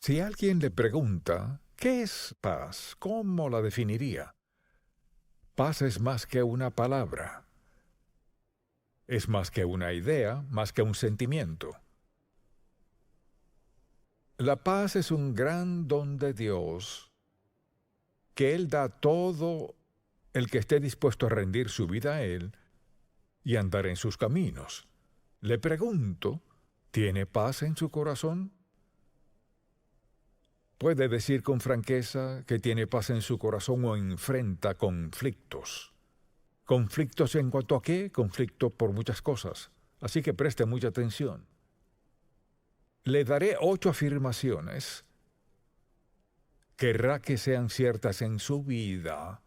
Si alguien le pregunta, ¿qué es paz? ¿Cómo la definiría? Paz es más que una palabra. Es más que una idea, más que un sentimiento. La paz es un gran don de Dios que Él da a todo el que esté dispuesto a rendir su vida a Él y andar en sus caminos. Le pregunto, ¿tiene paz en su corazón? ¿Puede decir con franqueza que tiene paz en su corazón o enfrenta conflictos? ¿Conflictos en cuanto a qué? Conflicto por muchas cosas. Así que preste mucha atención. Le daré 8 afirmaciones. Querrá que sean ciertas en su vida,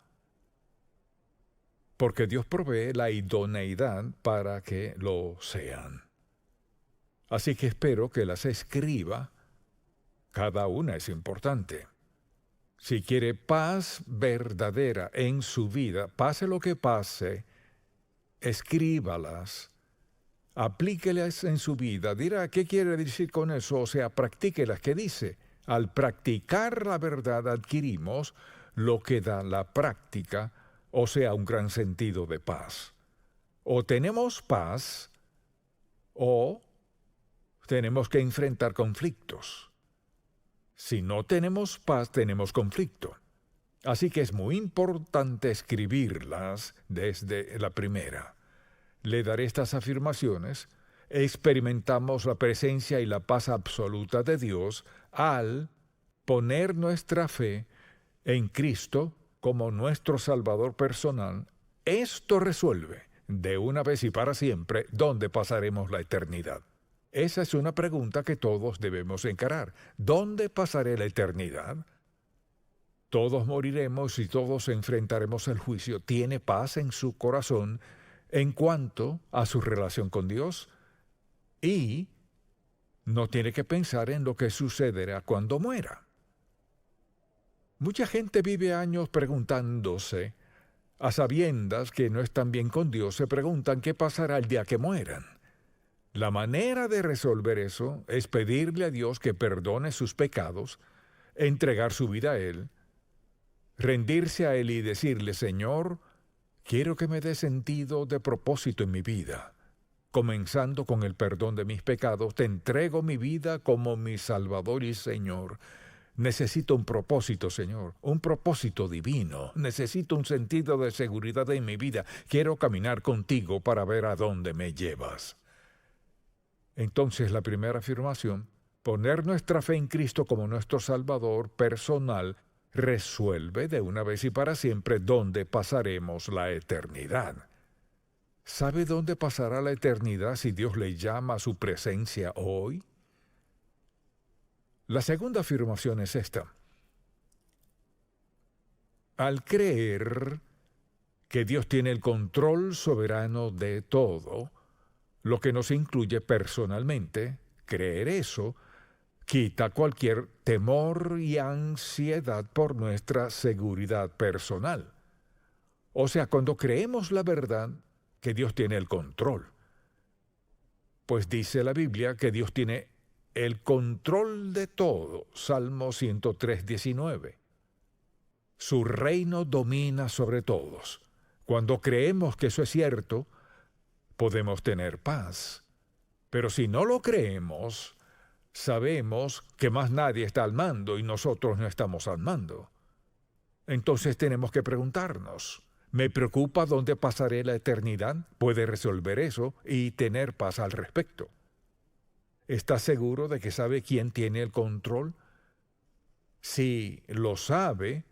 porque Dios provee la idoneidad para que lo sean. Así que espero que las escriba. Cada una es importante. Si quiere paz verdadera en su vida, pase lo que pase, escríbalas, aplíquelas en su vida. Dirá, ¿qué quiere decir con eso? O sea, practíquelas. ¿Qué dice? Al practicar la verdad adquirimos lo que da la práctica, o sea, un gran sentido de paz. O tenemos paz, o tenemos que enfrentar conflictos. Si no tenemos paz, tenemos conflicto. Así que es muy importante escribirlas desde la primera. Le daré estas afirmaciones. Experimentamos la presencia y la paz absoluta de Dios al poner nuestra fe en Cristo como nuestro Salvador personal. Esto resuelve, de una vez y para siempre, dónde pasaremos la eternidad. Esa es una pregunta que todos debemos encarar. ¿Dónde pasaré la eternidad? Todos moriremos y todos enfrentaremos el juicio. ¿Tiene paz en su corazón en cuanto a su relación con Dios? Y no tiene que pensar en lo que sucederá cuando muera. Mucha gente vive años preguntándose, a sabiendas que no están bien con Dios, se preguntan qué pasará el día que mueran. La manera de resolver eso es pedirle a Dios que perdone sus pecados, entregar su vida a Él, rendirse a Él y decirle, Señor, quiero que me dé sentido de propósito en mi vida. Comenzando con el perdón de mis pecados, te entrego mi vida como mi Salvador y Señor. Necesito un propósito, Señor, un propósito divino. Necesito un sentido de seguridad en mi vida. Quiero caminar contigo para ver a dónde me llevas. Entonces, la primera afirmación, poner nuestra fe en Cristo como nuestro Salvador personal, resuelve de una vez y para siempre dónde pasaremos la eternidad. ¿Sabe dónde pasará la eternidad si Dios le llama a su presencia hoy? La segunda afirmación es esta. Al creer que Dios tiene el control soberano de todo, lo que nos incluye personalmente, creer eso, quita cualquier temor y ansiedad por nuestra seguridad personal. O sea, cuando creemos la verdad, que Dios tiene el control. Pues dice la Biblia que Dios tiene el control de todo. Salmo 103, 19. Su reino domina sobre todos. Cuando creemos que eso es cierto, podemos tener paz. Pero si no lo creemos, sabemos que más nadie está al mando y nosotros no estamos al mando. Entonces tenemos que preguntarnos, ¿me preocupa dónde pasaré la eternidad? Puede resolver eso y tener paz al respecto. ¿Está seguro de que sabe quién tiene el control? Si lo sabe,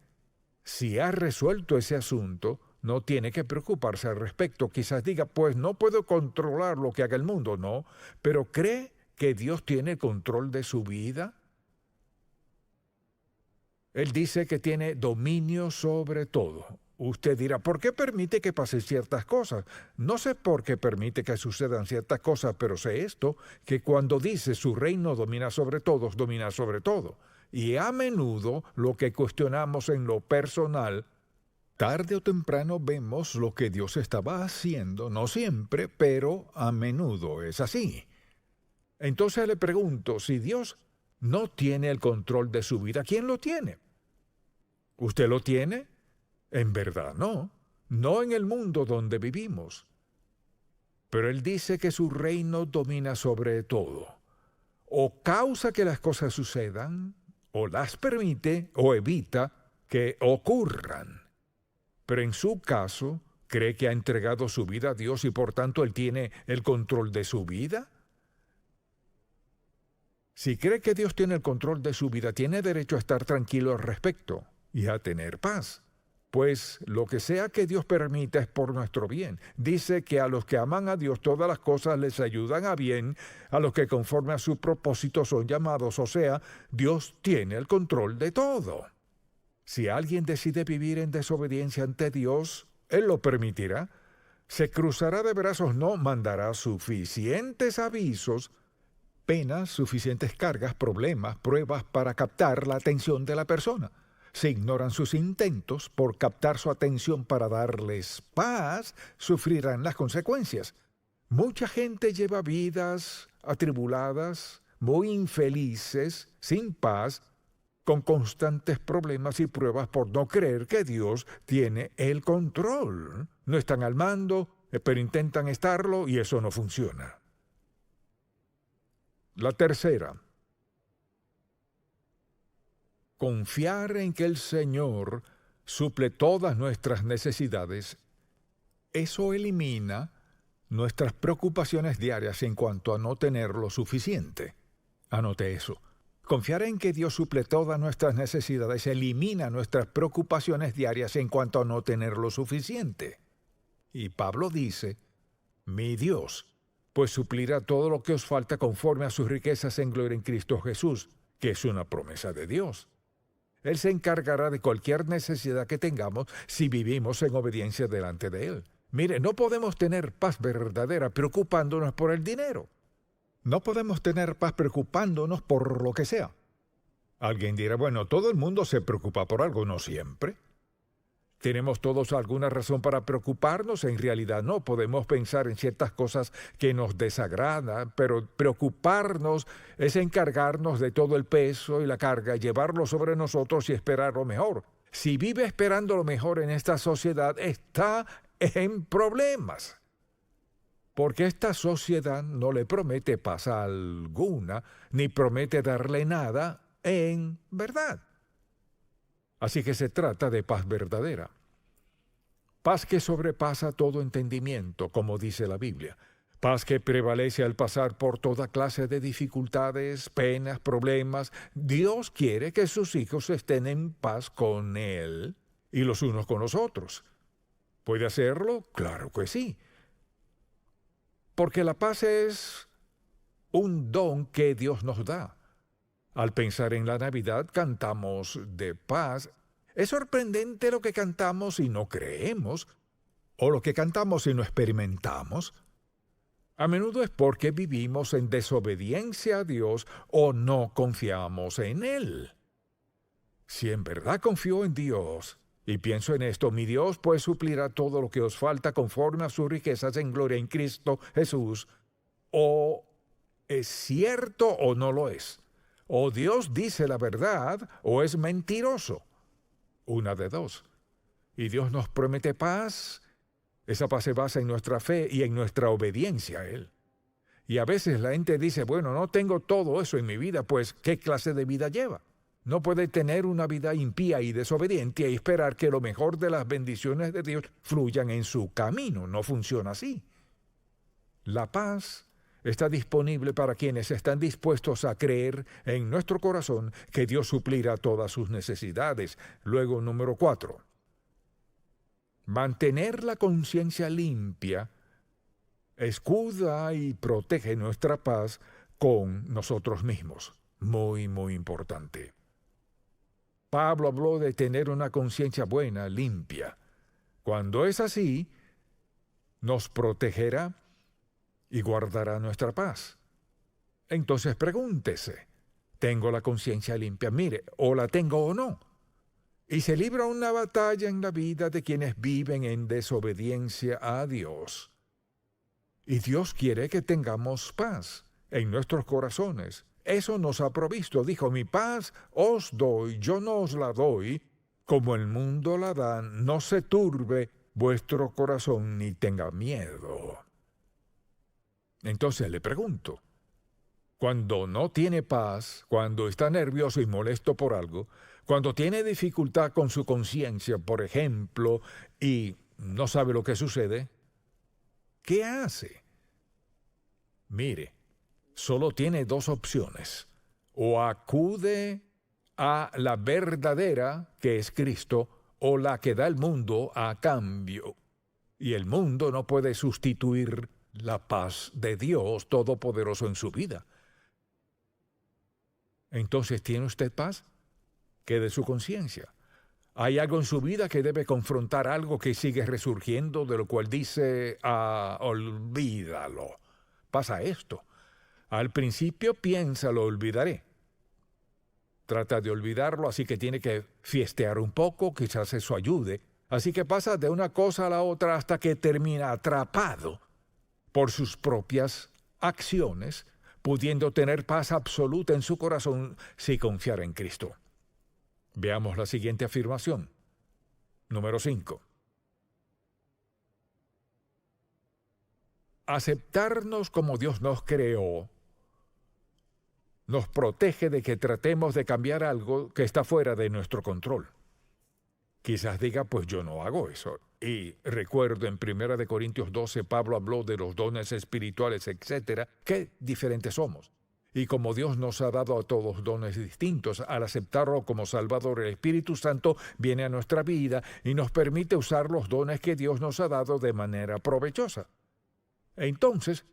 si ha resuelto ese asunto, no tiene que preocuparse al respecto. Quizás diga, pues no puedo controlar lo que haga el mundo, no, pero ¿cree que Dios tiene el control de su vida? Él dice que tiene dominio sobre todo. Usted dirá, ¿por qué permite que pasen ciertas cosas? No sé por qué permite que sucedan ciertas cosas, pero sé esto, que cuando dice su reino domina sobre todos, domina sobre todo. Y a menudo lo que cuestionamos en lo personal, tarde o temprano vemos lo que Dios estaba haciendo, no siempre, pero a menudo es así. Entonces le pregunto, si Dios no tiene el control de su vida. ¿Quién lo tiene? ¿Usted lo tiene? En verdad no. No en el mundo donde vivimos. Pero Él dice que su reino domina sobre todo. O causa que las cosas sucedan, o las permite, o evita que ocurran. Pero en su caso, ¿cree que ha entregado su vida a Dios y por tanto Él tiene el control de su vida? Si cree que Dios tiene el control de su vida, tiene derecho a estar tranquilo al respecto y a tener paz. Pues lo que sea que Dios permita es por nuestro bien. Dice que a los que aman a Dios todas las cosas les ayudan a bien, a los que conforme a su propósito son llamados. O sea, Dios tiene el control de todo. Si alguien decide vivir en desobediencia ante Dios, Él lo permitirá. Se cruzará de brazos, no mandará suficientes avisos, penas, suficientes cargas, problemas, pruebas para captar la atención de la persona. Si ignoran sus intentos por captar su atención para darles paz, sufrirán las consecuencias. Mucha gente lleva vidas atribuladas, muy infelices, sin paz, con constantes problemas y pruebas por no creer que Dios tiene el control. No están al mando, pero intentan estarlo y eso no funciona. La tercera. Confiar en que el Señor suple todas nuestras necesidades, eso elimina nuestras preocupaciones diarias en cuanto a no tener lo suficiente. Anote eso. Confiar en que Dios suple todas nuestras necesidades elimina nuestras preocupaciones diarias en cuanto a no tener lo suficiente. Y Pablo dice, mi Dios, pues suplirá todo lo que os falta conforme a sus riquezas en gloria en Cristo Jesús, que es una promesa de Dios. Él se encargará de cualquier necesidad que tengamos si vivimos en obediencia delante de Él. Mire, no podemos tener paz verdadera preocupándonos por el dinero. No podemos tener paz preocupándonos por lo que sea. Alguien dirá, bueno, todo el mundo se preocupa por algo, no siempre. ¿Tenemos todos alguna razón para preocuparnos? En realidad no. Podemos pensar en ciertas cosas que nos desagradan, pero preocuparnos es encargarnos de todo el peso y la carga, llevarlo sobre nosotros y esperar lo mejor. Si vive esperando lo mejor en esta sociedad, está en problemas. Porque esta sociedad no le promete paz alguna, ni promete darle nada en verdad. Así que se trata de paz verdadera. Paz que sobrepasa todo entendimiento, como dice la Biblia. Paz que prevalece al pasar por toda clase de dificultades, penas, problemas. Dios quiere que sus hijos estén en paz con Él y los unos con los otros. ¿Puede hacerlo? Claro que sí. Porque la paz es un don que Dios nos da. Al pensar en la Navidad, cantamos de paz. Es sorprendente lo que cantamos y no creemos, o lo que cantamos y no experimentamos. A menudo es porque vivimos en desobediencia a Dios o no confiamos en Él. Si en verdad confío en Dios y pienso en esto, mi Dios pues suplirá todo lo que os falta conforme a sus riquezas en gloria en Cristo Jesús, o es cierto o no lo es. O Dios dice la verdad o es mentiroso. Una de dos. Y Dios nos promete paz. Esa paz se basa en nuestra fe y en nuestra obediencia a Él. Y a veces la gente dice, bueno, no tengo todo eso en mi vida, pues ¿qué clase de vida lleva? No puede tener una vida impía y desobediente y esperar que lo mejor de las bendiciones de Dios fluyan en su camino. No funciona así. La paz está disponible para quienes están dispuestos a creer en nuestro corazón que Dios suplirá todas sus necesidades. Luego, número 4. Mantener la conciencia limpia escuda y protege nuestra paz con nosotros mismos. Muy, muy importante. Pablo habló de tener una conciencia buena, limpia. Cuando es así, nos protegerá y guardará nuestra paz. Entonces pregúntese, ¿tengo la conciencia limpia? Mire, o la tengo o no. Y se libra una batalla en la vida de quienes viven en desobediencia a Dios. Y Dios quiere que tengamos paz en nuestros corazones, eso nos ha provisto. Dijo, mi paz os doy, yo no os la doy, como el mundo la da, no se turbe vuestro corazón ni tenga miedo. Entonces le pregunto, cuando no tiene paz, cuando está nervioso y molesto por algo, cuando tiene dificultad con su conciencia, por ejemplo, y no sabe lo que sucede, ¿qué hace? Mire, solo tiene dos opciones. O acude a la verdadera, que es Cristo, o la que da el mundo a cambio. Y el mundo no puede sustituir la paz de Dios Todopoderoso en su vida. Entonces, ¿tiene usted paz? Quede su conciencia. ¿Hay algo en su vida que debe confrontar algo que sigue resurgiendo, de lo cual dice, olvídalo? Pasa esto. Al principio piensa, lo olvidaré. Trata de olvidarlo, así que tiene que fiestear un poco, quizás eso ayude. Así que pasa de una cosa a la otra hasta que termina atrapado por sus propias acciones, pudiendo tener paz absoluta en su corazón si confiara en Cristo. Veamos la siguiente afirmación. Número 5. Aceptarnos como Dios nos creó nos protege de que tratemos de cambiar algo que está fuera de nuestro control. Quizás diga, pues yo no hago eso. Y recuerdo en 1 Corintios 12, Pablo habló de los dones espirituales, etc. Qué diferentes somos. Y como Dios nos ha dado a todos dones distintos, al aceptarlo como Salvador, el Espíritu Santo viene a nuestra vida y nos permite usar los dones que Dios nos ha dado de manera provechosa. Entonces,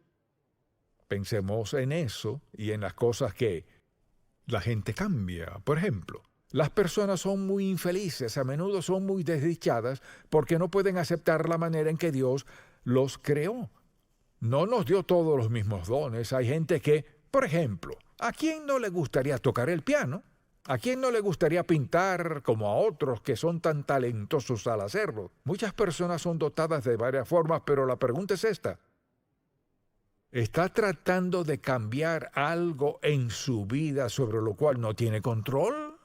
pensemos en eso y en las cosas que la gente cambia. Por ejemplo, las personas son muy infelices, a menudo son muy desdichadas porque no pueden aceptar la manera en que Dios los creó. No nos dio todos los mismos dones. Hay gente que, por ejemplo, ¿a quién no le gustaría tocar el piano? ¿A quién no le gustaría pintar como a otros que son tan talentosos al hacerlo? Muchas personas son dotadas de varias formas, pero la pregunta es esta. ¿Está tratando de cambiar algo en su vida sobre lo cual no tiene control?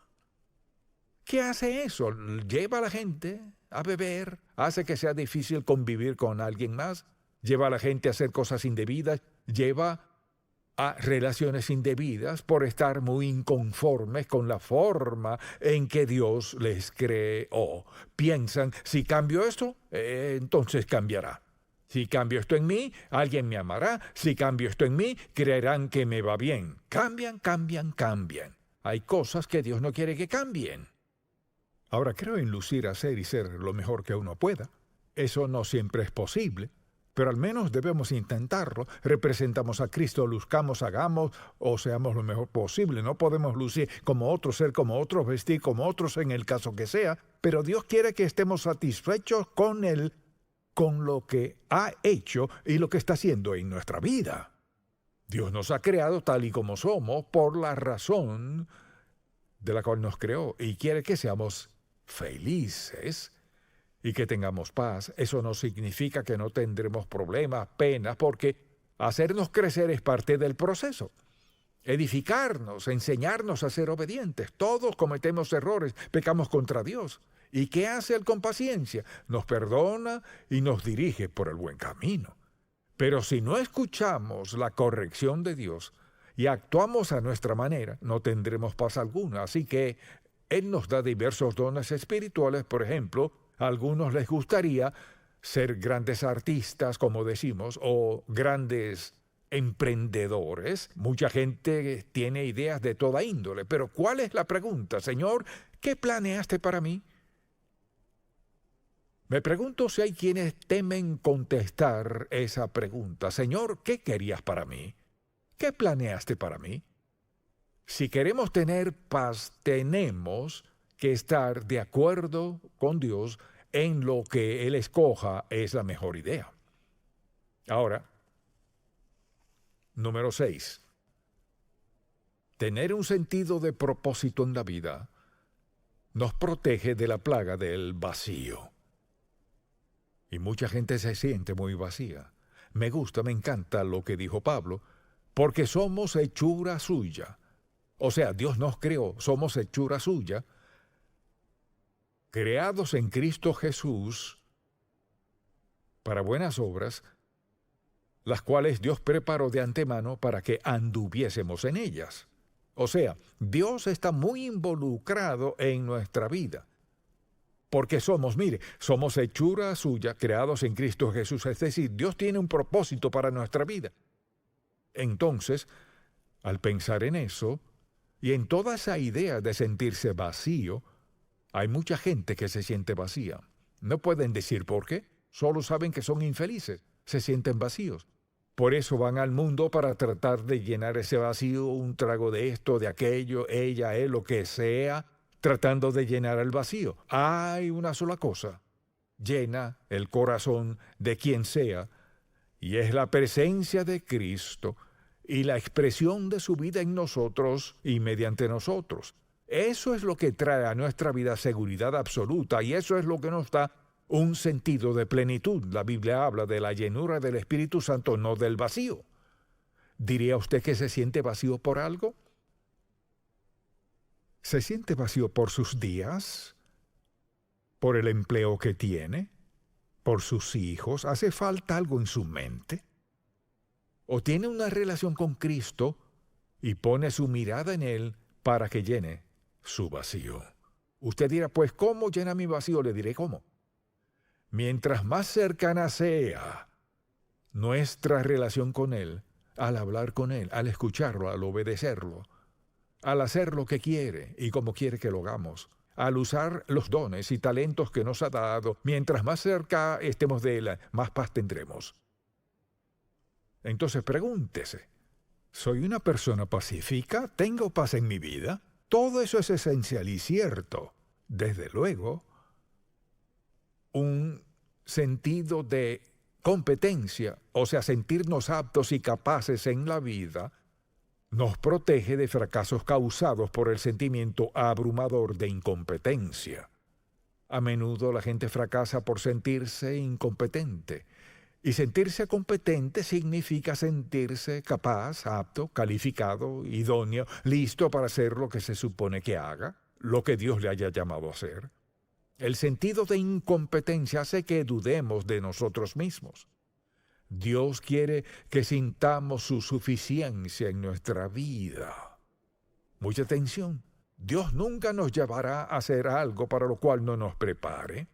¿Qué hace eso? ¿Lleva a la gente a beber? ¿Hace que sea difícil convivir con alguien más? ¿Lleva a la gente a hacer cosas indebidas? ¿Lleva a relaciones indebidas por estar muy inconformes con la forma en que Dios les creó? Piensan, si cambio esto, entonces cambiará. Si cambio esto en mí, alguien me amará. Si cambio esto en mí, creerán que me va bien. Cambian. Hay cosas que Dios no quiere que cambien. Ahora, creo en lucir, hacer y ser lo mejor que uno pueda. Eso no siempre es posible, pero al menos debemos intentarlo. Representamos a Cristo, luzcamos, hagamos o seamos lo mejor posible. No podemos lucir como otros, ser como otros, vestir como otros en el caso que sea, pero Dios quiere que estemos satisfechos con Él, con lo que ha hecho y lo que está haciendo en nuestra vida. Dios nos ha creado tal y como somos por la razón de la cual nos creó y quiere que seamos felices y que tengamos paz. Eso no significa que no tendremos problemas, penas, porque hacernos crecer es parte del proceso. Edificarnos, enseñarnos a ser obedientes. Todos cometemos errores, pecamos contra Dios. ¿Y qué hace Él con paciencia? Nos perdona y nos dirige por el buen camino. Pero si no escuchamos la corrección de Dios y actuamos a nuestra manera, no tendremos paz alguna. Así que Él nos da diversos dones espirituales. Por ejemplo, a algunos les gustaría ser grandes artistas, como decimos, o grandes emprendedores. Mucha gente tiene ideas de toda índole. Pero ¿cuál es la pregunta? Señor, ¿qué planeaste para mí? Me pregunto si hay quienes temen contestar esa pregunta. Señor, ¿qué querías para mí? ¿Qué planeaste para mí? Si queremos tener paz, tenemos que estar de acuerdo con Dios en lo que Él escoja es la mejor idea. Ahora, número 6. Tener un sentido de propósito en la vida nos protege de la plaga del vacío. Y mucha gente se siente muy vacía. Me gusta, me encanta lo que dijo Pablo, porque somos hechura suya, O sea, Dios nos creó, somos hechura suya, creados en Cristo Jesús para buenas obras, las cuales Dios preparó de antemano para que anduviésemos en ellas. O sea, Dios está muy involucrado en nuestra vida. Porque somos hechura suya, creados en Cristo Jesús. Es decir, Dios tiene un propósito para nuestra vida. Entonces, al pensar en eso, y en toda esa idea de sentirse vacío, hay mucha gente que se siente vacía. No pueden decir por qué, solo saben que son infelices, se sienten vacíos. Por eso van al mundo para tratar de llenar ese vacío, un trago de esto, de aquello, ella, él, lo que sea, tratando de llenar el vacío. Hay una sola cosa, llena el corazón de quien sea, y es la presencia de Cristo y la expresión de su vida en nosotros y mediante nosotros. Eso es lo que trae a nuestra vida seguridad absoluta, y eso es lo que nos da un sentido de plenitud. La Biblia habla de la llenura del Espíritu Santo, no del vacío. ¿Diría usted que se siente vacío por algo? ¿Se siente vacío por sus días? ¿Por el empleo que tiene? ¿Por sus hijos? ¿Hace falta algo en su mente? ¿O tiene una relación con Cristo y pone su mirada en Él para que llene su vacío? Usted dirá, pues, ¿cómo llena mi vacío? Le diré cómo. Mientras más cercana sea nuestra relación con Él, al hablar con Él, al escucharlo, al obedecerlo, al hacer lo que quiere y como quiere que lo hagamos, al usar los dones y talentos que nos ha dado, mientras más cerca estemos de Él, más paz tendremos. Entonces pregúntese, ¿soy una persona pacífica? ¿Tengo paz en mi vida? Todo eso es esencial y cierto. Desde luego, un sentido de competencia, o sea, sentirnos aptos y capaces en la vida, nos protege de fracasos causados por el sentimiento abrumador de incompetencia. A menudo la gente fracasa por sentirse incompetente. Y sentirse competente significa sentirse capaz, apto, calificado, idóneo, listo para hacer lo que se supone que haga, lo que Dios le haya llamado a hacer. El sentido de incompetencia hace que dudemos de nosotros mismos. Dios quiere que sintamos su suficiencia en nuestra vida. Mucha atención. Dios nunca nos llevará a hacer algo para lo cual no nos prepare.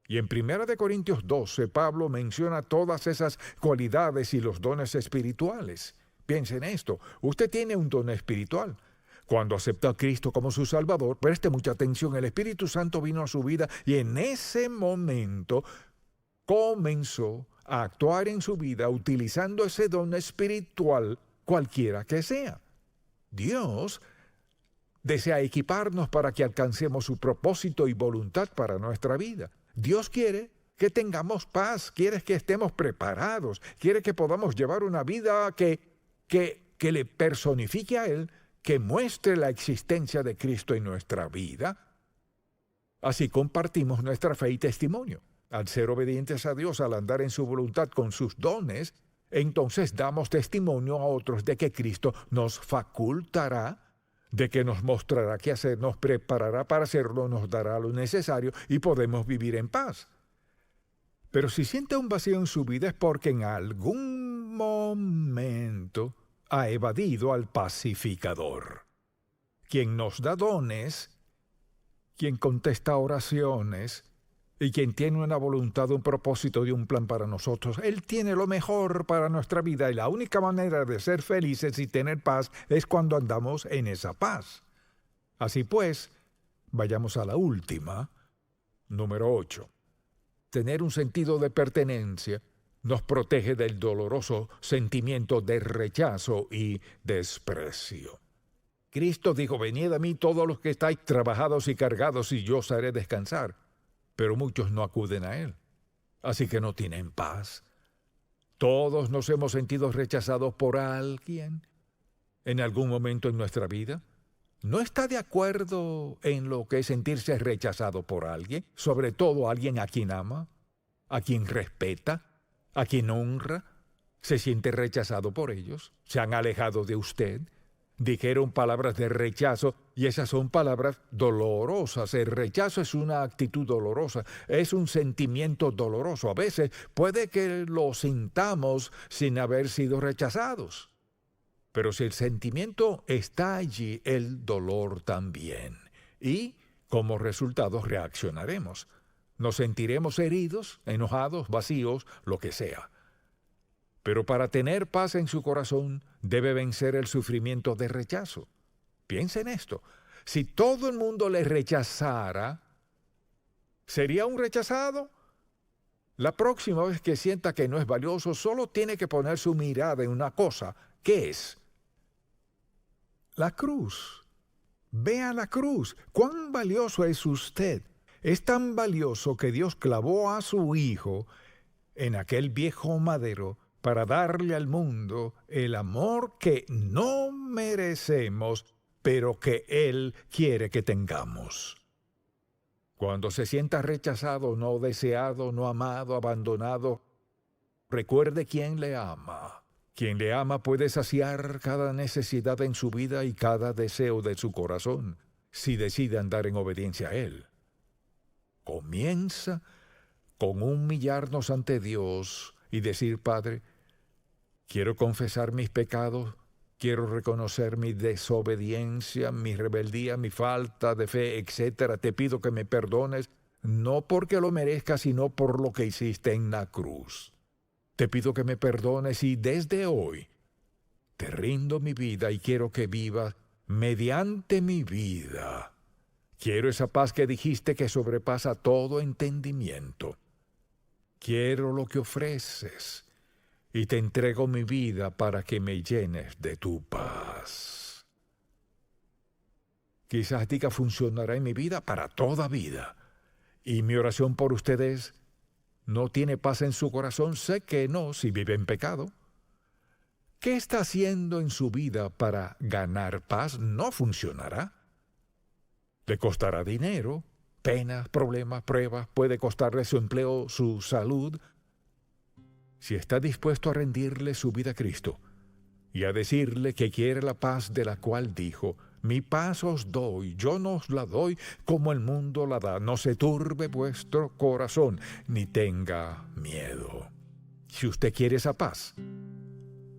Y en 1 Corintios 12, Pablo menciona todas esas cualidades y los dones espirituales. Piense en esto, usted tiene un don espiritual. Cuando aceptó a Cristo como su Salvador, preste mucha atención, el Espíritu Santo vino a su vida y en ese momento comenzó a actuar en su vida utilizando ese don espiritual, cualquiera que sea. Dios desea equiparnos para que alcancemos su propósito y voluntad para nuestra vida. Dios quiere que tengamos paz, quiere que estemos preparados, quiere que podamos llevar una vida que le personifique a Él, que muestre la existencia de Cristo en nuestra vida. Así compartimos nuestra fe y testimonio. Al ser obedientes a Dios, al andar en su voluntad con sus dones, entonces damos testimonio a otros de que Cristo nos facultará, de que nos mostrará qué hacer, nos preparará para hacerlo, nos dará lo necesario y podemos vivir en paz. Pero si siente un vacío en su vida es porque en algún momento ha evadido al pacificador, quien nos da dones, quien contesta oraciones y quien tiene una voluntad, un propósito y un plan para nosotros. Él tiene lo mejor para nuestra vida y la única manera de ser felices y tener paz es cuando andamos en esa paz. Así pues, vayamos a la última, número 8. Tener un sentido de pertenencia nos protege del doloroso sentimiento de rechazo y desprecio. Cristo dijo, venid a mí todos los que estáis trabajados y cargados y yo os haré descansar. Pero muchos no acuden a Él, así que no tienen paz. Todos nos hemos sentido rechazados por alguien en algún momento en nuestra vida. ¿No está de acuerdo en lo que es sentirse rechazado por alguien? Sobre todo alguien a quien ama, a quien respeta, a quien honra. ¿Se siente rechazado por ellos? ¿Se han alejado de usted? dijeron palabras de rechazo, y esas son palabras dolorosas. El rechazo es una actitud dolorosa, es un sentimiento doloroso. A veces puede que lo sintamos sin haber sido rechazados. Pero si el sentimiento está allí, el dolor también. Y como resultado reaccionaremos. Nos sentiremos heridos, enojados, vacíos, lo que sea. Pero para tener paz en su corazón, debe vencer el sufrimiento de rechazo. Piensa en esto. Si todo el mundo le rechazara, ¿sería un rechazado? La próxima vez que sienta que no es valioso, solo tiene que poner su mirada en una cosa. ¿Qué es? La cruz. Vea la cruz. ¿Cuán valioso es usted? Es tan valioso que Dios clavó a su Hijo en aquel viejo madero para darle al mundo el amor que no merecemos, pero que Él quiere que tengamos. Cuando se sienta rechazado, no deseado, no amado, abandonado, recuerde quién le ama. Quien le ama puede saciar cada necesidad en su vida y cada deseo de su corazón, si decide andar en obediencia a Él. Comienza con humillarnos ante Dios y decir: Padre, quiero confesar mis pecados, quiero reconocer mi desobediencia, mi rebeldía, mi falta de fe, etc. Te pido que me perdones, no porque lo merezca, sino por lo que hiciste en la cruz. Te pido que me perdones y desde hoy te rindo mi vida y quiero que vivas mediante mi vida. Quiero esa paz que dijiste que sobrepasa todo entendimiento. Quiero lo que ofreces y te entrego mi vida para que me llenes de tu paz. Quizás diga: funcionará en mi vida para toda vida. Y mi oración por ustedes: ¿no tiene paz en su corazón? Sé que no, si vive en pecado. ¿Qué está haciendo en su vida para ganar paz? No funcionará. Le costará dinero, penas, problemas, pruebas, puede costarle su empleo, su salud. Si está dispuesto a rendirle su vida a Cristo y a decirle que quiere la paz de la cual dijo: mi paz os doy, yo no os la doy como el mundo la da, no se turbe vuestro corazón, ni tenga miedo. Si usted quiere esa paz,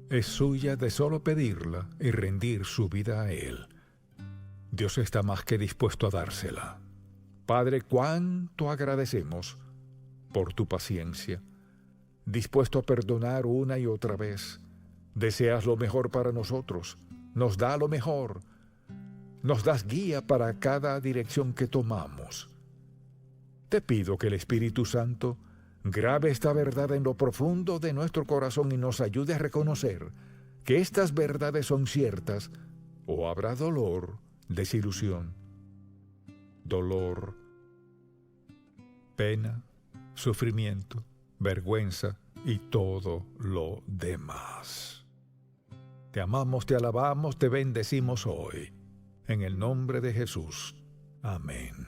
es suya de solo pedirla y rendir su vida a Él. Dios está más que dispuesto a dársela. Padre, cuánto agradecemos por tu paciencia, dispuesto a perdonar una y otra vez. Deseas lo mejor para nosotros, nos da lo mejor, nos das guía para cada dirección que tomamos. Te pido que el Espíritu Santo grabe esta verdad en lo profundo de nuestro corazón y nos ayude a reconocer que estas verdades son ciertas, o habrá dolor, desilusión, dolor, pena, sufrimiento, vergüenza y todo lo demás. Te amamos, te alabamos, te bendecimos hoy. En el nombre de Jesús. Amén.